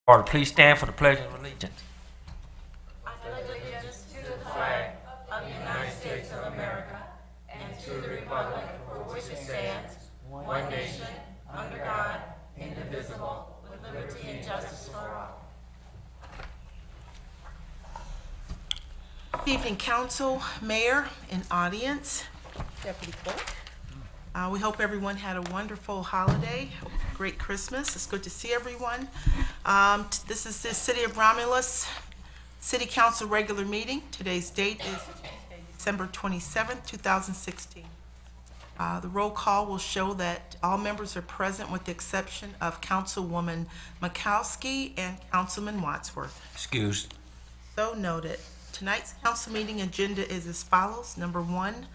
Order, please stand for the Pledge of Allegiance. Good evening, council, mayor, and audience, deputy clerk. We hope everyone had a wonderful holiday, great Christmas. It's good to see everyone. This is the City of Romulus City Council regular meeting. Today's date is December 27th, 2016. The roll call will show that all members are present with the exception of Councilwoman Makowski and Councilman Wadsworth. Excused. So noted. Tonight's council meeting agenda is as follows. Number 1, agenda.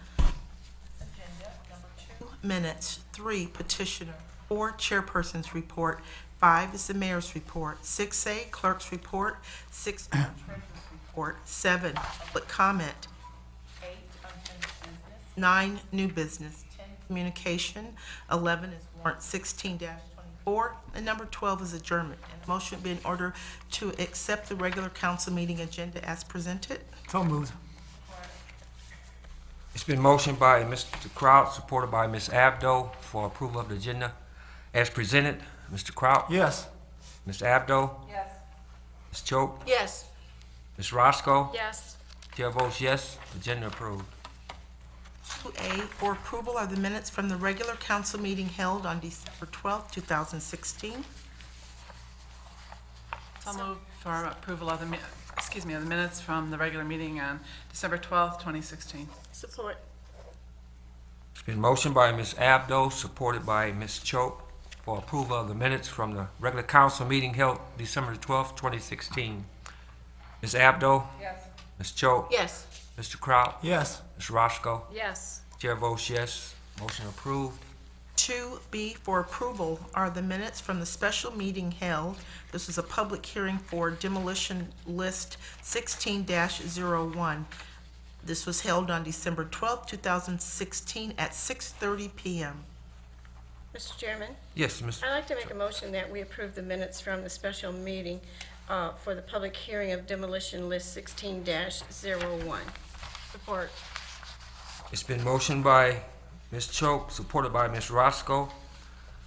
Number 2, minutes. 3, petitioner. 4, chairperson's report. 5 is the mayor's report. 6A, clerk's report. 6, treasurer's report. 7, public comment. 8, unfinished business. 9, new business. 10, communication. 11 is warrant 16-24. And number 12 is adjournment. And a motion would be in order to accept the regular council meeting agenda as presented. So moved. It's been motioned by Mr. Kraut, supported by Ms. Abdo for approval of the agenda as presented. Mr. Kraut? Yes. Ms. Abdo? Yes. Ms. Choate? Yes. Ms. Roscoe? Yes. Chair votes yes. Agenda approved. 2A for approval are the minutes from the regular council meeting held on December 12th, 2016. So moved for approval of the, of the minutes from the regular meeting on December 12th, 2016. Support. It's been motioned by Ms. Abdo, supported by Ms. Choate for approval of the minutes from the regular council meeting held December 12th, 2016. Ms. Abdo? Yes. Ms. Choate? Yes. Mr. Kraut? Yes. Ms. Roscoe? Yes. Chair votes yes. Motion approved. 2B for approval are the minutes from the special meeting held. This is a public hearing for demolition list 16-01. This was held on December 12th, 2016 at 6:30 p.m. Mr. Chairman, Yes, Ms. I'd like to make a motion that we approve the minutes from the special meeting for the public hearing of demolition list 16-01. Support. It's been motioned by Ms. Choate, supported by Ms. Roscoe,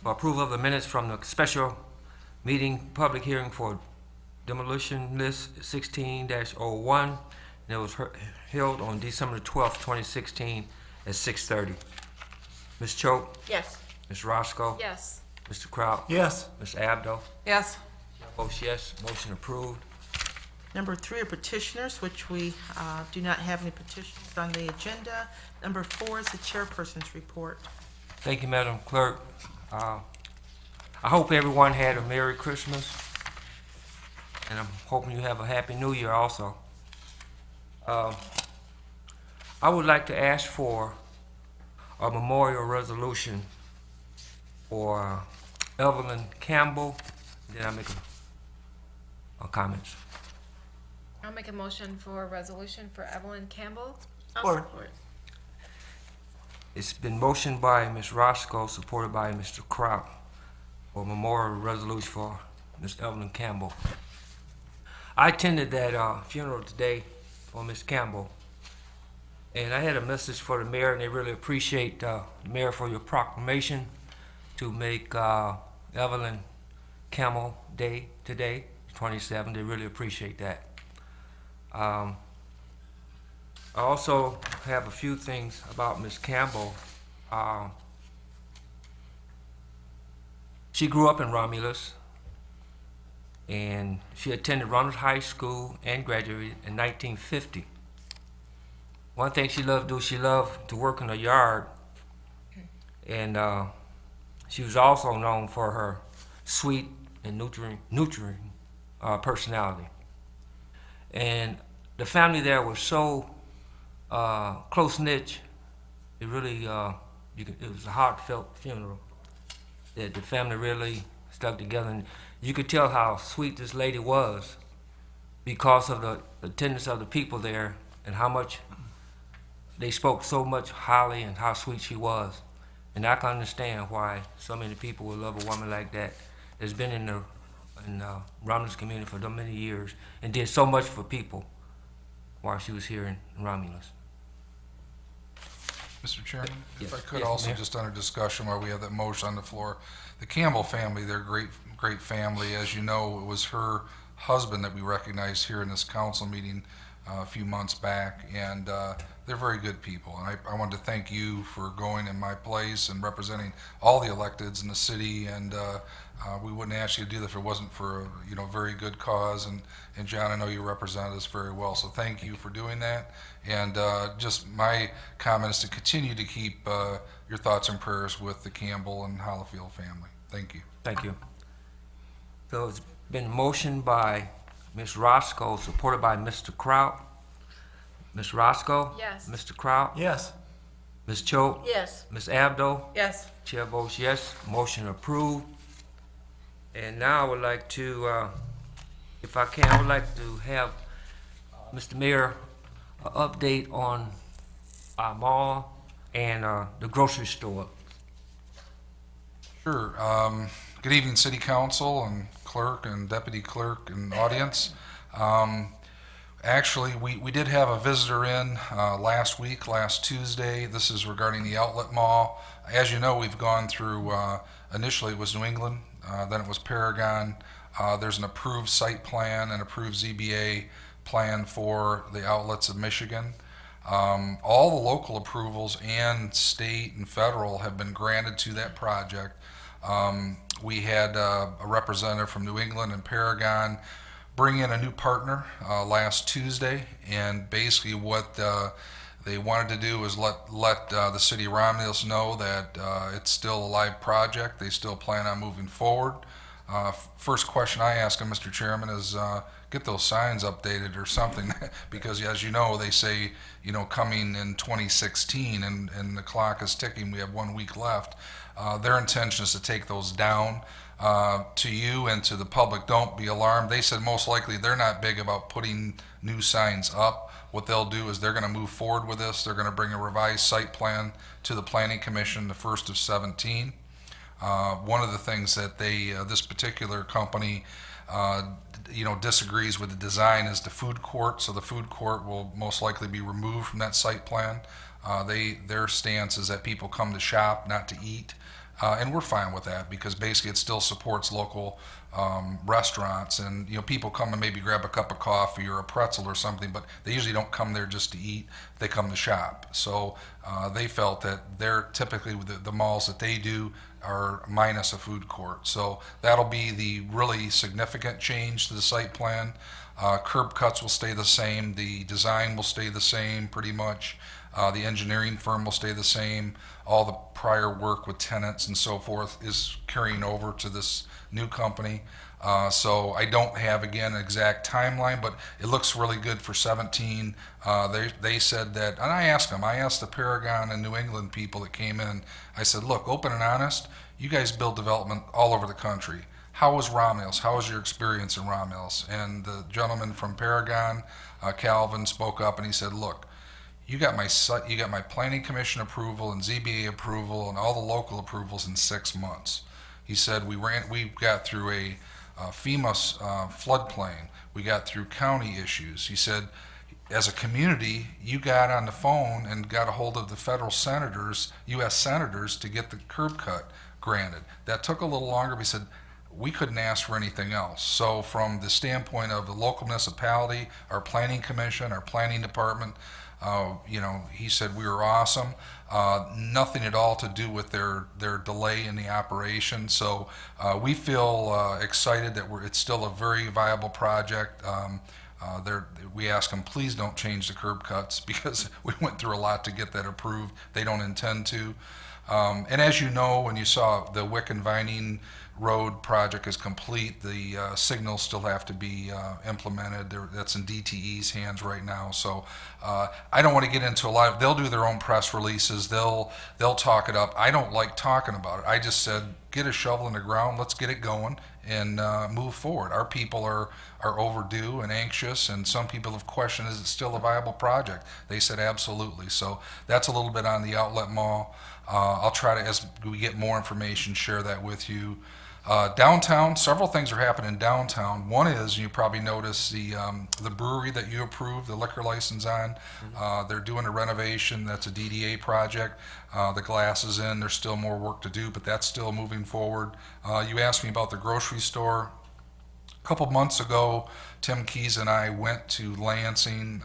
for approval of the minutes from the special meeting public hearing for demolition list 16-01, and it was held on December 12th, 2016 at 6:30. Ms. Choate, Yes. Ms. Roscoe, Yes. Mr. Kraut, Yes. Ms. Abdo, Yes. votes yes, motion approved. Number 3 are petitioners, which we do not have any petitions on the agenda. Number 4 is the chairperson's report. Thank you, Madam Clerk. I hope everyone had a Merry Christmas, and I'm hoping you have a Happy New Year also. I would like to ask for a memorial resolution for Evelyn Campbell, then I'll make a comments. I'll make a motion for a resolution for Evelyn Campbell. I'll Or- support. It's been motioned by Ms. Roscoe, supported by Mr. Kraut, for a memorial resolution for Ms. Evelyn Campbell. I attended that funeral today for Ms. Campbell, and I had a message for the mayor, and they really appreciate the mayor for your proclamation to make Evelyn Campbell Day today, 27. They really appreciate that. I also have a few things about Ms. Campbell. She grew up in Romulus, and she attended Romulus High School and graduated in 1950. One thing she loved to do, she loved to work in the yard, and she was also known for her sweet and nurturing personality. And the family there was so close-knit, it really, it was a heartfelt funeral, that the family really stuck together. And you could tell how sweet this lady was because of the attendance of the people there and how much they spoke so much highly and how sweet she was. And I can understand why so many people would love a woman like that that's been in the in Romulus community for so many years and did so much for people while she was here in Romulus. Mr. Chairman, if I Yes. could Yes, also, Mayor. just under discussion while we have that motion on the floor, the Campbell family, they're a great family. As you know, it was her husband that we recognized here in this council meeting a few months back, and they're very good people. And I wanted to thank you for going in my place and representing all the electeds in the city, and we wouldn't ask you to do that if it wasn't for a very good cause. And John, I know you represented us very well, so thank you for doing that. And just my comment is to continue to keep your thoughts and prayers with the Campbell and Hollifield family. Thank you. Thank you. So it's been motioned by Ms. Roscoe, supported by Mr. Kraut. Ms. Roscoe? Yes. Mr. Kraut? Yes. Ms. Choate? Yes. Ms. Abdo? Yes. Chair votes yes, motion approved. And now I would like to, if I can, I would like to have, Mr. Mayor, an update on our mall and the grocery store. Sure. Good evening, City Council and Clerk and Deputy Clerk and audience. Actually, we did have a visitor in last week, last Tuesday. This is regarding the outlet mall. As you know, we've gone through, initially it was New England, then it was Paragon. There's an approved site plan and approved ZBA plan for the outlets of Michigan. All the local approvals and state and federal have been granted to that project. We had a representative from New England and Paragon bring in a new partner last Tuesday, and basically what they wanted to do was let the city of Romulus know that it's still a live project. They still plan on moving forward. First question I ask them, Mr. Chairman, is get those signs updated or something, because as you know, they say, coming in 2016, and the clock is ticking. We have 1 week left. Their intention is to take those down. To you and to the public, don't be alarmed. They said most likely they're not big about putting new signs up. What they'll do is they're going to move forward with this. They're going to bring a revised site plan to the Planning Commission the 1st of 17. One of the things that this particular company, disagrees with the design is the food court. So the food court will most likely be removed from that site plan. Their stance is that people come to shop, not to eat. And we're fine with that because basically it still supports local restaurants, and people come and maybe grab a cup of coffee or a pretzel or something, but they usually don't come there just to eat. They come to shop. So they felt that they're typically the malls that they do are minus a food court. So that'll be the really significant change to the site plan. Curb cuts will stay the same. The design will stay the same pretty much. The engineering firm will stay the same. All the prior work with tenants and so forth is carrying over to this new company. So I don't have, again, an exact timeline, but it looks really good for 17. They said that, and I asked the Paragon and New England people that came in, I said, look, open and honest, you guys build development all over the country. How was Romulus? How was your experience in Romulus? And the gentleman from Paragon, Calvin, spoke up and he said, look, you got my planning commission approval and ZBA approval and all the local approvals in 6 months. He said we got through a FEMA floodplain. We got through county issues. He said, as a community, you got on the phone and got a hold of the federal senators, U.S. senators, to get the curb cut granted. That took a little longer, but he said, we couldn't ask for anything else. So from the standpoint of the local municipality, our planning commission, our planning department, he said we were awesome. Nothing at all to do with their delay in the operation. So we feel excited that it's still a very viable project. We ask them, please don't change the curb cuts because we went through a lot to get that approved. They don't intend to. And as you know, when you saw the Wick and Vining Road project is complete, the signals still have to be implemented. That's in DTE's hands right now. So I don't want to get into a lot. They'll do their own press releases. They'll talk it up. I don't like talking about it. I just said, get a shovel in the ground. Let's get it going and move forward. Our people are overdue and anxious, and some people have questioned, is it still a viable project? They said absolutely. So that's a little bit on the outlet mall. I'll try to, as we get more information, share that with you. Downtown, several things are happening downtown. One is, you probably noticed the brewery that you approved the liquor license on. They're doing a renovation. That's a DDA project. The glass is in. There's still more work to do, but that's still moving forward. You asked me about the grocery store. A couple months ago, Tim Keys and I went to Lansing,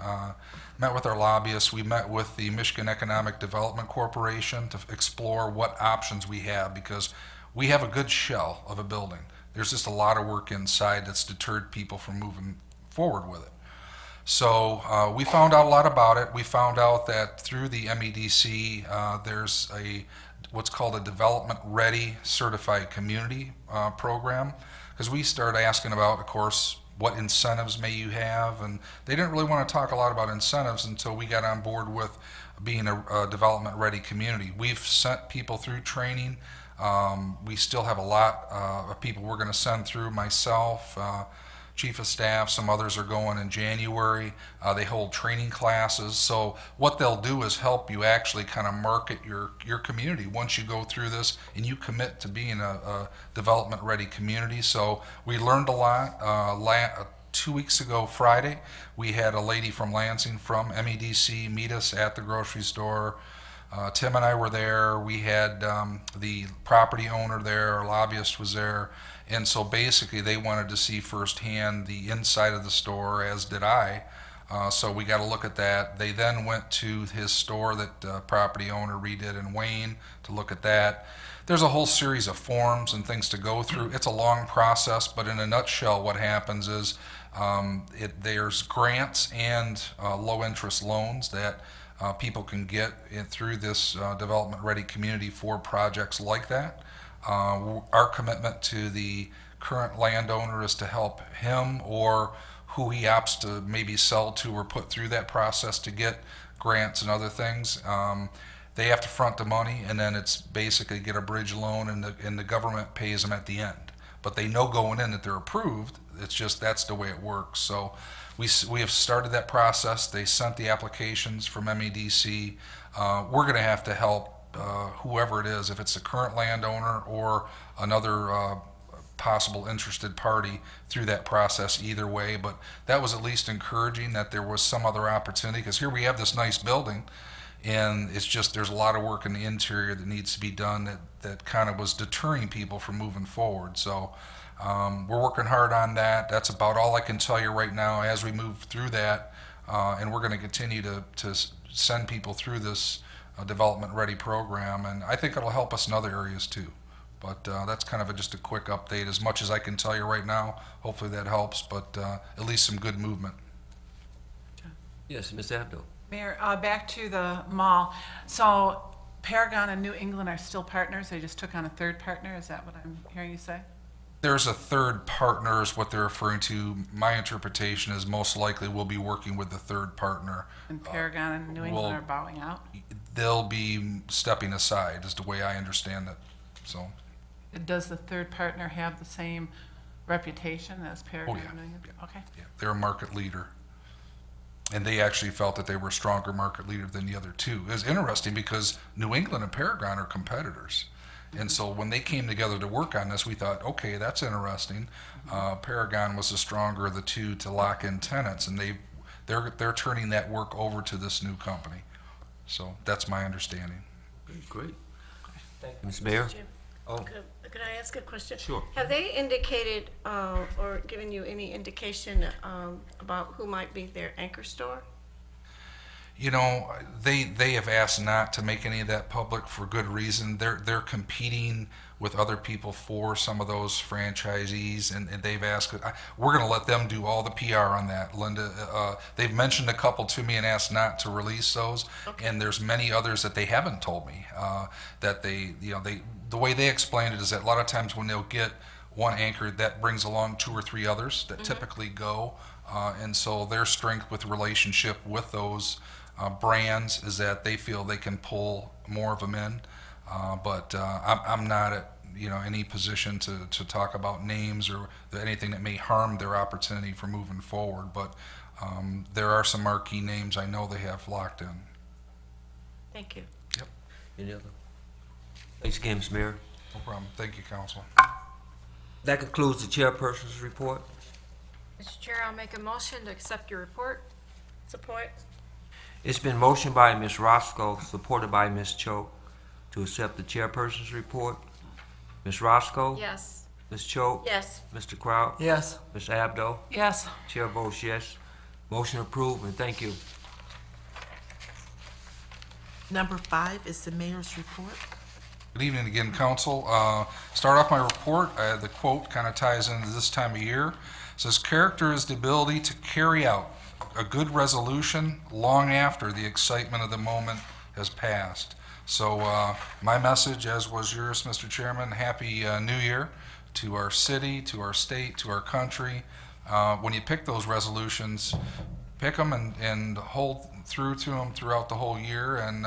met with our lobbyists. We met with the Michigan Economic Development Corporation to explore what options we have, because we have a good shell of a building. There's just a lot of work inside that's deterred people from moving forward with it. So we found out a lot about it. We found out that through the MEDC, there's what's called a Development Ready Certified Community program, because we started asking about, of course, what incentives may you have, and they didn't really want to talk a lot about incentives until we got on board with being a development ready community. We've sent people through training. We still have a lot of people we're going to send through. Myself, Chief of Staff, some others are going in January. They hold training classes. So what they'll do is help you actually kind of market your community once you go through this and you commit to being a development ready community. So we learned a lot. 2 weeks ago Friday, we had a lady from Lansing from MEDC meet us at the grocery store. Tim and I were there. We had the property owner there, our lobbyist was there, and so basically they wanted to see firsthand the inside of the store, as did I. So we got to look at that. They then went to his store that the property owner redid in Wayne to look at that. There's a whole series of forms and things to go through. It's a long process, but in a nutshell, what happens is there's grants and low interest loans that people can get through this development ready community for projects like that. Our commitment to the current landowner is to help him or who he opts to maybe sell to or put through that process to get grants and other things. They have to front the money, and then it's basically get a bridge loan, and the government pays them at the end. But they know going in that they're approved. It's just that's the way it works. So we have started that process. They sent the applications from MEDC. We're going to have to help whoever it is, if it's the current landowner or another possible interested party, through that process either way. But that was at least encouraging that there was some other opportunity, because here we have this nice building, and it's just there's a lot of work in the interior that needs to be done that kind of was deterring people from moving forward. So we're working hard on that. That's about all I can tell you right now as we move through that, and we're going to continue to send people through this development ready program, and I think it'll help us in other areas too. But that's kind of just a quick update, as much as I can tell you right now. Hopefully that helps, but at least some good movement. Yes, Ms. Abdo. Mayor, back to the mall. So Paragon and New England are still partners? They just took on a third partner? Is that what I'm hearing you say? There's a third partner is what they're referring to. My interpretation is most likely we'll be working with the third partner. And Paragon and New England are bowing out? They'll be stepping aside, is the way I understand it. So. Does the third partner have the same reputation as Paragon and New England? Yeah. Okay. Yeah, they're a market leader. And they actually felt that they were a stronger market leader than the other two. It was interesting because New England and Paragon are competitors. And so when they came together to work on this, we thought, okay, that's interesting. Paragon was the stronger of the two to lock in tenants, and they're turning that work over to this new company. So that's my understanding. Great. Thank you, Ms. Mayor. Jim, Oh, could I ask a question? Sure. Have they indicated or given you any indication about who might be their anchor store? You know, they have asked not to make any of that public for good reason. They're competing with other people for some of those franchisees, and they've asked. We're going to let them do all the PR on that, Linda. They've mentioned a couple to me and asked not to release those, Okay. and there's many others that they haven't told me that the way they explain it is that a lot of times when they'll get one anchor, that brings along 2 or 3 others that typically go, and so their strength with relationship with those brands is that they feel they can pull more of them in, but I'm not at any position to talk about names or anything that may harm their opportunity for moving forward. But there are some marquee names I know they have locked in. Thank you. Yep. any other? Thanks again, Ms. Mayor. No problem. Thank you, council. That concludes the chairperson's report. Mr. Chair, I'll make a motion to accept your report. Support. It's been motioned by Ms. Roscoe, supported by Ms. Choate, to accept the chairperson's report. Ms. Roscoe? Yes. Ms. Choate? Yes. Mr. Kraut? Yes. Ms. Abdo? Yes. Chair votes yes. Motion approved, and thank you. Number 5 is the mayor's report. Good evening again, council. Start off my report. The quote kind of ties into this time of year. It says, "Character is the ability to carry out a good resolution long after the excitement of the moment has passed." So my message, as was yours, Mr. Chairman, Happy New Year to our city, to our state, to our country. When you pick those resolutions, pick them and hold through to them throughout the whole year, and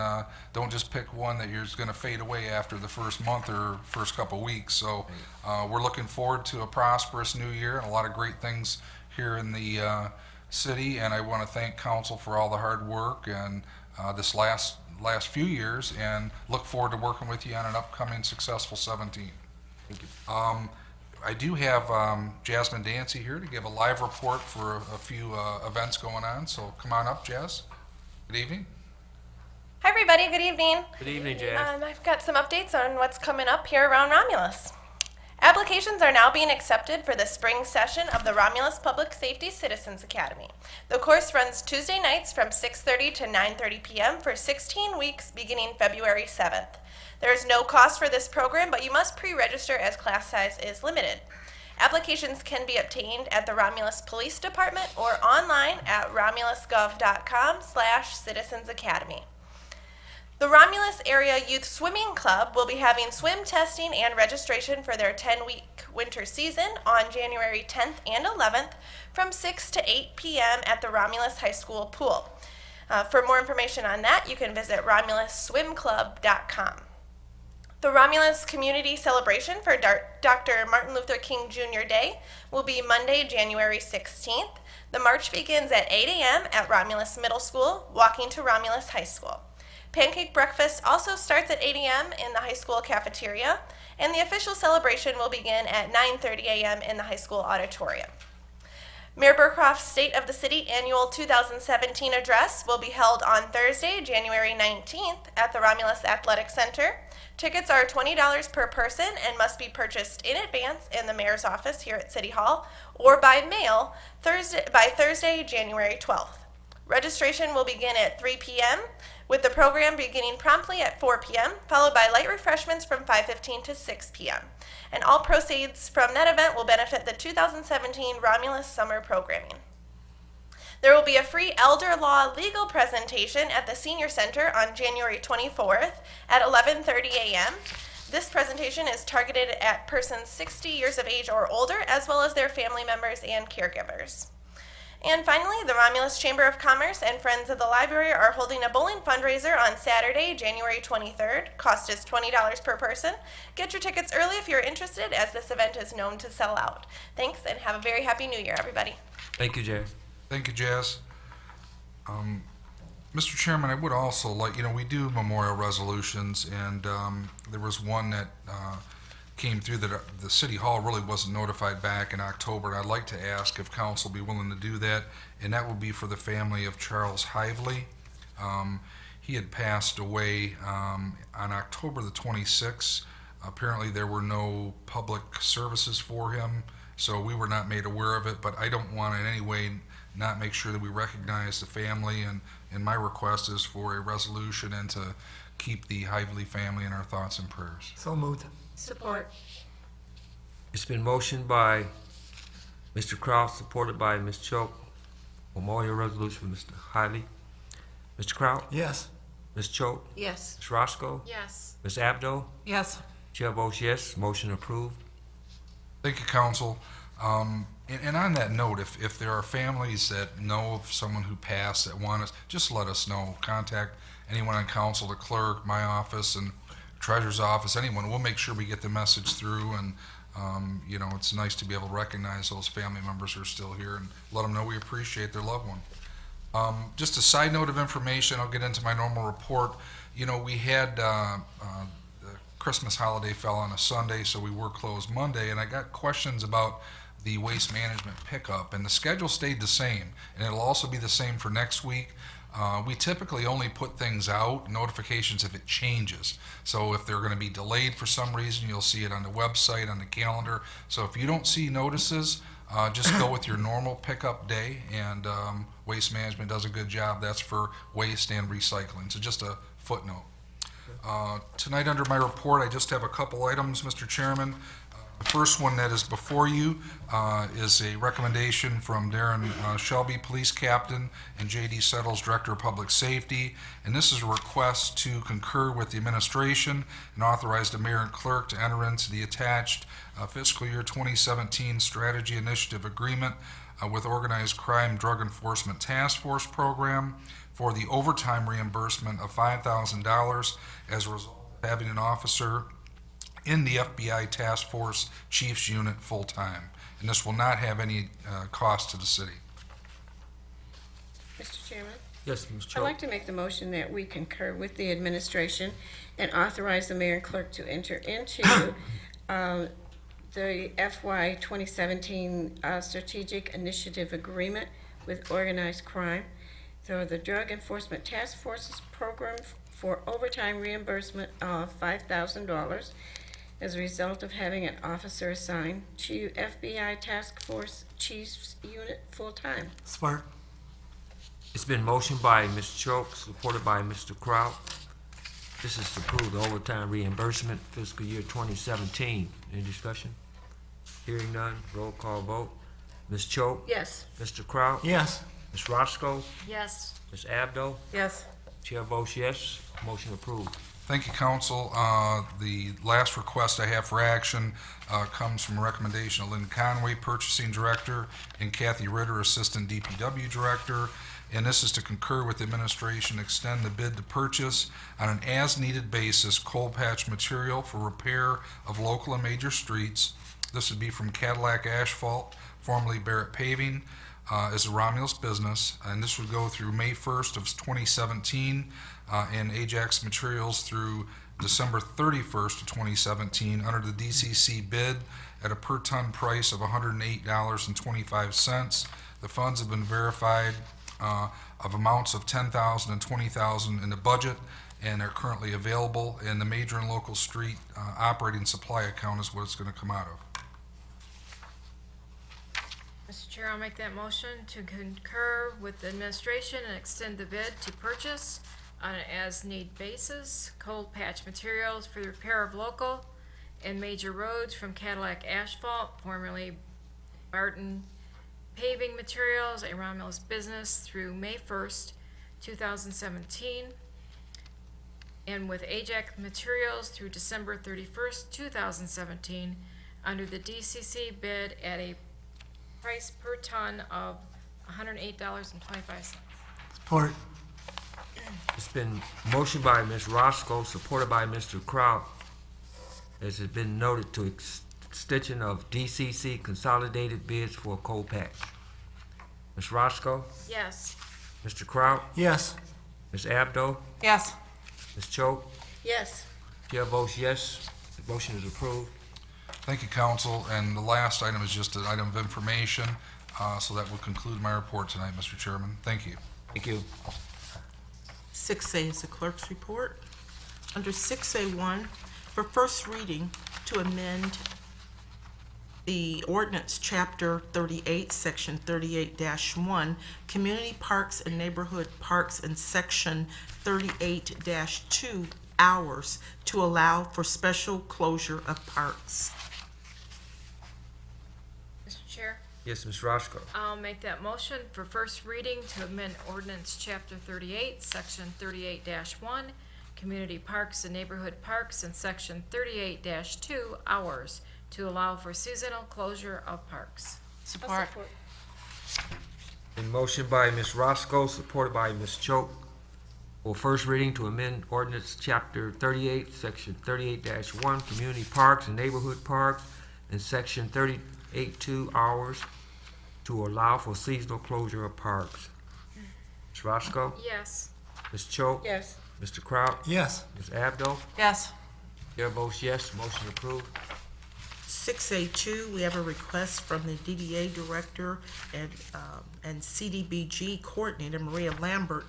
don't just pick one that you're going to fade away after the first month or first couple weeks. So we're looking forward to a prosperous new year and a lot of great things here in the city, and I want to thank council for all the hard work and this last few years, and look forward to working with you on an upcoming successful 17. Thank you. I do have Jasmine Dancy here to give a live report for a few events going on, so come on up, Jazz. Good evening. Hi, everybody. Good evening. Good evening, Jazz. I've got some updates on what's coming up here around Romulus. Applications are now being accepted for the spring session of the Romulus Public Safety Citizens Academy. The course runs Tuesday nights from 6:30 to 9:30 p.m. for 16 weeks beginning February 7th. There is no cost for this program, but you must pre-register as class size is limited. Applications can be obtained at the Romulus Police Department or online at romulusgov.com/citizensacademy. The Romulus Area Youth Swimming Club will be having swim testing and registration for their 10-week winter season on January 10th and 11th from 6 to 8 p.m. at the Romulus High School pool. For more information on that, you can visit romulusswimclub.com. The Romulus Community Celebration for Dr. Martin Luther King Jr. Day will be Monday, January 16th. The march begins at 8 a.m. at Romulus Middle School, walking to Romulus High School. Pancake breakfast also starts at 8 a.m. in the high school cafeteria, and the official celebration will begin at 9:30 a.m. in the high school auditorium. Mayor Burkhoff's State of the City Annual 2017 address will be held on Thursday, January 19th at the Romulus Athletic Center. Tickets are $20 per person and must be purchased in advance in the mayor's office here at City Hall or by mail by Thursday, January 12th. Registration will begin at 3 p.m., with the program beginning promptly at 4 p.m., followed by light refreshments from 5:15 to 6 p.m. And all proceeds from that event will benefit the 2017 Romulus Summer Programming. There will be a free elder law legal presentation at the Senior Center on January 24th at 11:30 a.m. This presentation is targeted at persons 60 years of age or older, as well as their family members and caregivers. And finally, the Romulus Chamber of Commerce and Friends of the Library are holding a bowling fundraiser on Saturday, January 23rd. Cost is $20 per person. Get your tickets early if you're interested, as this event is known to sell out. Thanks, and have a very happy New Year, everybody. Thank you, Jazz. Thank you, Jazz. Mr. Chairman, I would also like, we do memorial resolutions, and there was one that came through that the City Hall really wasn't notified back in October, and I'd like to ask if council be willing to do that, and that would be for the family of Charles Hively. He had passed away on October the 26th. Apparently there were no public services for him, so we were not made aware of it, but I don't want in any way not make sure that we recognize the family, and my request is for a resolution and to keep the Hively family in our thoughts and prayers. So moved. Support. It's been motioned by Mr. Kraut, supported by Ms. Choate. Memorial resolution for Mr. Hiley. Mr. Kraut? Yes. Ms. Choate? Yes. Ms. Roscoe? Yes. Ms. Abdo? Yes. Chair votes yes. Motion approved. Thank you, council. And on that note, if there are families that know of someone who passed that want us, just let us know. Contact anyone on council, the clerk, my office, and treasurer's office, anyone. We'll make sure we get the message through, and it's nice to be able to recognize those family members who are still here and let them know we appreciate their loved one. Just a side note of information, I'll get into my normal report. We had Christmas holiday fell on a Sunday, so we were closed Monday, and I got questions about the waste management pickup, and the schedule stayed the same, and it'll also be the same for next week. We typically only put things out, notifications if it changes. So if they're going to be delayed for some reason, you'll see it on the website, on the calendar. So if you don't see notices, just go with your normal pickup day, and Waste Management does a good job. That's for waste and recycling. So just a footnote. Tonight under my report, I just have a couple items, Mr. Chairman. The first one that is before you is a recommendation from Darren Shelby, Police Captain, and J.D. Settles, Director of Public Safety. And this is a request to concur with the administration and authorize the mayor and clerk to enter into the attached fiscal year 2017 Strategy Initiative Agreement with Organized Crime Drug Enforcement Task Force Program for the overtime reimbursement of $5,000 as a result of having an officer in the FBI Task Force Chiefs Unit full-time. And this will not have any cost to the city. Mr. Chairman, Yes, Ms. I'd Choate. like to make the motion that we concur with the administration and authorize the mayor and clerk to enter into the FY 2017 Strategic Initiative Agreement with Organized Crime. So the Drug Enforcement Task Force's program for overtime reimbursement of $5,000 as a result of having an officer assigned to FBI Task Force Chiefs Unit full-time. Support. It's been motioned by Ms. Choate, supported by Mr. Kraut. This is to approve the overtime reimbursement fiscal year 2017. Any discussion? Hearing none, roll call vote. Ms. Choate? Yes. Mr. Kraut? Yes. Ms. Roscoe? Yes. Ms. Abdo? Yes. Chair votes yes. Motion approved. Thank you, Council. The last request I have for action comes from a recommendation of Lynn Conway, Purchasing Director, and Kathy Ritter, Assistant DPW Director. And this is to concur with the administration, extend the bid to purchase on an as-needed basis coal patch material for repair of local and major streets. This would be from Cadillac Asphalt, formerly Barrett Paving, as a Romulus business. And this would go through May 1st of 2017, and Ajax Materials through December 31st of 2017 under the DCC bid at a per ton price of $108.25. The funds have been verified of amounts of $10,000 and $20,000 in the budget and are currently available, and the major and local street operating supply account is what it's going to come out of. Mr. Chair, I'll make that motion to concur with the administration and extend the bid to purchase on an as-need basis cold patch materials for the repair of local and major roads from Cadillac Asphalt, formerly Barton Paving Materials, a Romulus business, through May 1st, 2017, and with Ajax Materials through December 31st, 2017, under the DCC bid at a price per ton of $108.25. Support. It's been motioned by Ms. Roscoe, supported by Mr. Kraut, as has been noted, to extension of DCC consolidated bids for coal patch. Ms. Roscoe? Yes. Mr. Kraut? Yes. Ms. Abdo? Yes. Ms. Choate? Yes. Chair votes yes. The motion is approved. Thank you, Council. And the last item is just an item of information, so that will conclude my report tonight, Mr. Chairman. Thank you. Thank you. 6A is the clerk's report. Under 6A1, for first reading, to amend the ordinance, Chapter 38, Section 38-1, Community Parks and Neighborhood Parks, and Section 38-2, hours, to allow for special closure of parks. Mr. Chair, Yes, Ms. Roscoe. I'll make that motion for first reading to amend ordinance chapter 38, section 38-1, community parks and neighborhood parks, and section 38-2, hours, to allow for seasonal closure of parks. Support. In motion by Ms. Roscoe, supported by Ms. Choate, for first reading to amend ordinance chapter 38, section 38-1, community parks and neighborhood parks, and section 38-2, hours, to allow for seasonal closure of parks. Ms. Roscoe? Yes. Ms. Choate? Yes. Mr. Kraut? Yes. Ms. Abdo? Yes. Chair votes yes, motion approved. 6A2, we have a request from the DDA Director and CDBG Coordinator, Maria Lambert.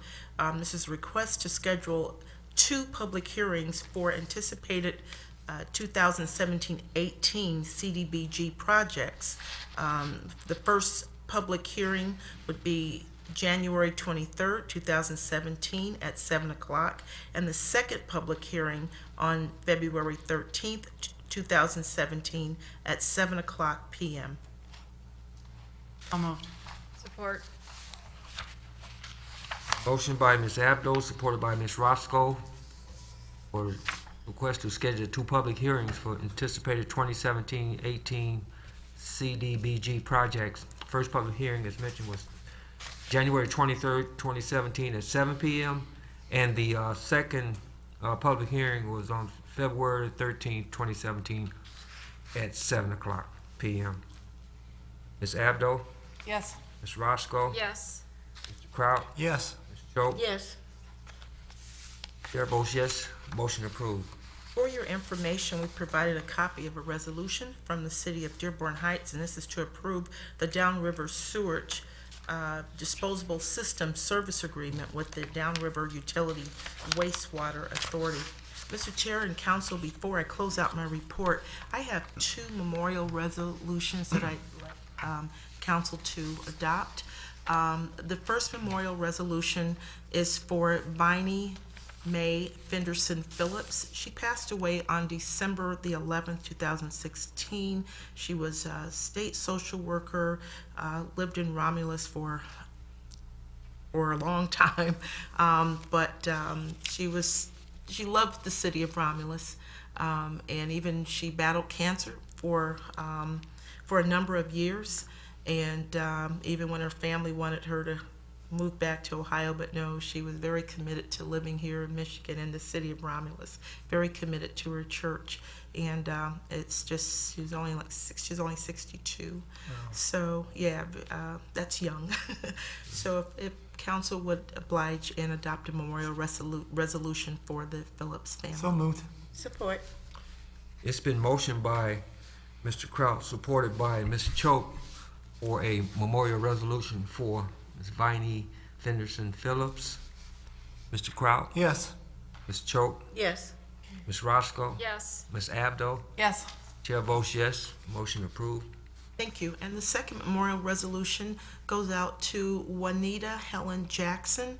This is a request to schedule 2 public hearings for anticipated 2017-18 CDBG projects. The first public hearing would be January 23rd, 2017 at 7 o'clock, and the second public hearing on February 13th, 2017 at 7 o'clock p.m. So moved. Support. Motion by Ms. Abdo, supported by Ms. Roscoe, for request to schedule 2 public hearings for anticipated 2017-18 CDBG projects. First public hearing, as mentioned, was January 23rd, 2017 at 7 p.m. And the second public hearing was on February 13th, 2017 at 7 o'clock p.m. Ms. Abdo, Yes. Ms. Roscoe, Yes. Mr. Kraut, Yes. Ms. Choate. Yes. Chair votes yes, motion approved. For your information, we provided a copy of a resolution from the City of Dearborn Heights, and this is to approve the Downriver Sewage Disposable System Service Agreement with the Downriver Utility Wastewater Authority. Mr. Chair and Council, before I close out my report, I have 2 memorial resolutions that I'd like Council to adopt. The first memorial resolution is for Viney Mae Fenderson Phillips. She passed away on December the 11th, 2016. She was a state social worker, lived in Romulus for a long time, but she loved the city of Romulus, and even she battled cancer for a number of years, and even when her family wanted her to move back to Ohio, but no, she was very committed to living here in Michigan in the city of Romulus, very committed to her church, and it's just, she's only 62. So yeah, that's young. So if council would oblige and adopt a memorial resolution for the Phillips family. So moved. Support. It's been motioned by Mr. Kraut, supported by Ms. Choate, for a memorial resolution for Ms. Viney Fenderson Phillips. Mr. Kraut, Yes. Ms. Choate, Yes. Ms. Roscoe, Yes. Ms. Abdo. Yes. Chair votes yes, motion approved. Thank you. And the second memorial resolution goes out to Juanita Helen Jackson.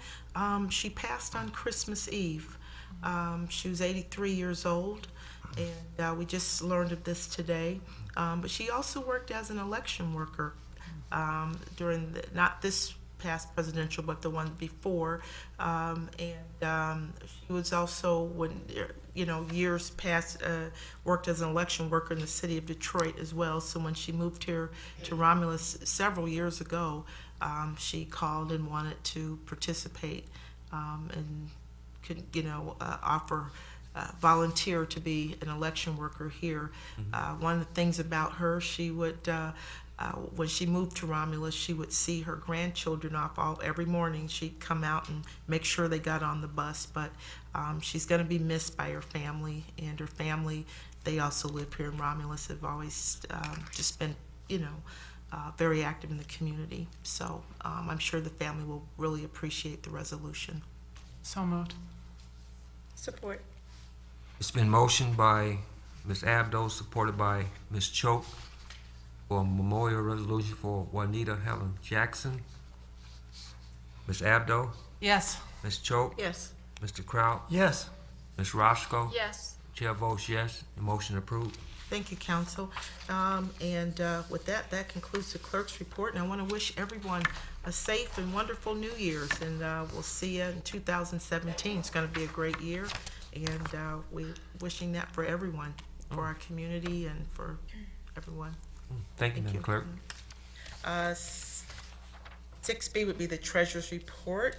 She passed on Christmas Eve. She was 83 years old, and we just learned of this today. But she also worked as an election worker during not this past presidential, but the one before. She was also, when years past, worked as an election worker in the city of Detroit as well. So when she moved here to Romulus several years ago, she called and wanted to participate and could, offer. Volunteer to be an election worker here. One of the things about her, she would, when she moved to Romulus, she would see her grandchildren off every morning. She'd come out and make sure they got on the bus, but she's going to be missed by her family, and her family, they also live here in Romulus, have always just been, very active in the community. So I'm sure the family will really appreciate the resolution. So moved. Support. It's been motioned by Ms. Abdo, supported by Ms. Choate, for a memorial resolution for Juanita Helen Jackson. Ms. Abdo, Yes. Ms. Choate, Yes. Mr. Kraut, Yes. Ms. Roscoe. Yes. Chair votes yes, the motion approved. Thank you, Council. With that concludes the clerk's report, and I want to wish everyone a safe and wonderful New Year's, and we'll see you in 2017. It's going to be a great year, and we're wishing that for everyone, for our community and for everyone. Thank you, Madam Clerk. 6 6B would be the treasurer's report,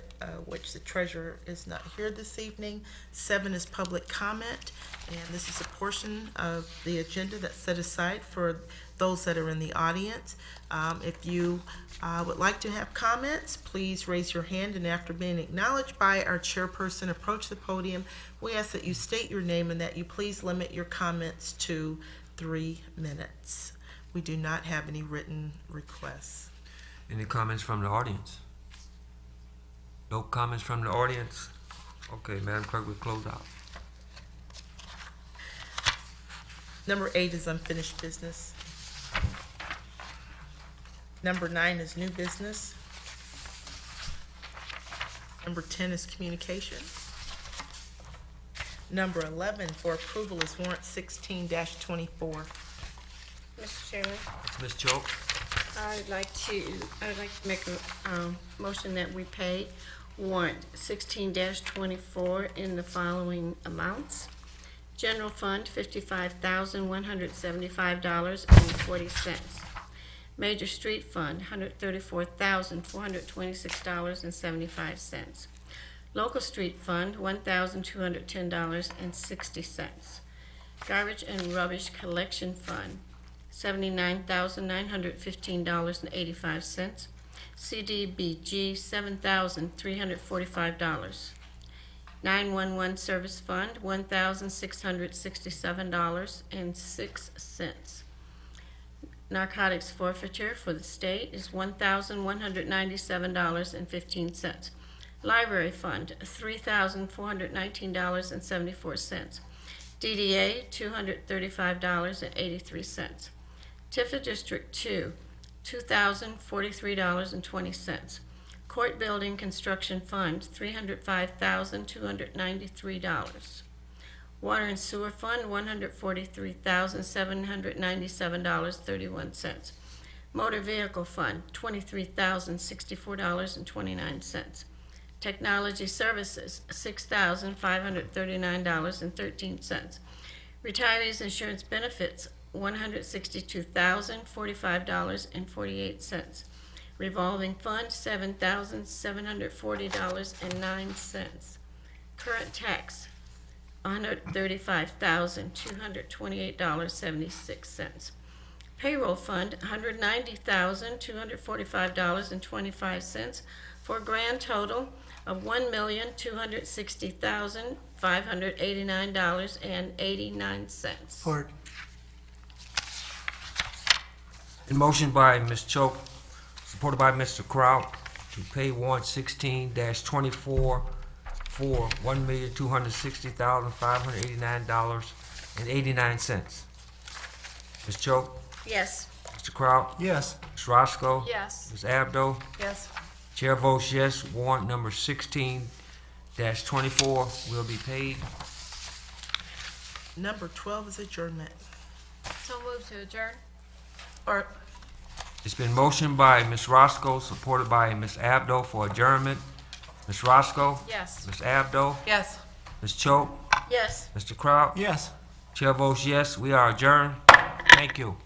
which the treasurer is not here this evening. 7 is public comment, and this is a portion of the agenda that's set aside for those that are in the audience. If you would like to have comments, please raise your hand, and after being acknowledged by our chairperson, approach the podium. We ask that you state your name and that you please limit your comments to 3 minutes. We do not have any written requests. Any comments from the audience? No comments from the audience? Okay, Madam Clerk, we close out. Number 8 is unfinished business. Number 9 is new business. Number 10 is communication. Number 11 for approval is warrant 16-24. Mr. Chairman, It's Ms. Choate. I'd like to make a motion that we pay warrant 16-24 in the following amounts. General Fund, $55,175.40. Major Street Fund, $134,426.75. Local Street Fund, $1,210.60. Garbage and Rubbish Collection Fund, $79,915.85. CDBG, $7,345. 911 Service Fund, $1,667.06. Narcotics forfeiture for the state is $1,197.15. Library Fund, $3,419.74. DDA, $235.83. Tifa District 2, $2,043.20. Court Building Construction Fund, $305,293. Water and Sewer Fund, $143,797.31. Motor Vehicle Fund, $23,064.29. Technology Services, $6,539.13. Retirees Insurance Benefits, $162,045.48. Revolving Fund, $7,740.09. Current Tax, $135,228.76. Payroll Fund, $190,245.25, for a grand total of $1,260,589.89. In motion by Ms. Choate, supported by Mr. Kraut, to pay warrant 16-24 for $1,260,589.89. Ms. Choate, Yes. Mr. Kraut, Yes. Ms. Roscoe, Yes. Ms. Abdo. Yes. Chair votes yes. Warrant number 16-24 will be paid. Number 12 is adjournment. So move to adjourn. Or, It's been motioned by Ms. Roscoe, supported by Ms. Abdo for adjournment. Ms. Roscoe, Yes. Ms. Abdo, Yes. Ms. Choate, Yes. Mr. Kraut. Yes. Chair votes yes. We are adjourned. Thank you.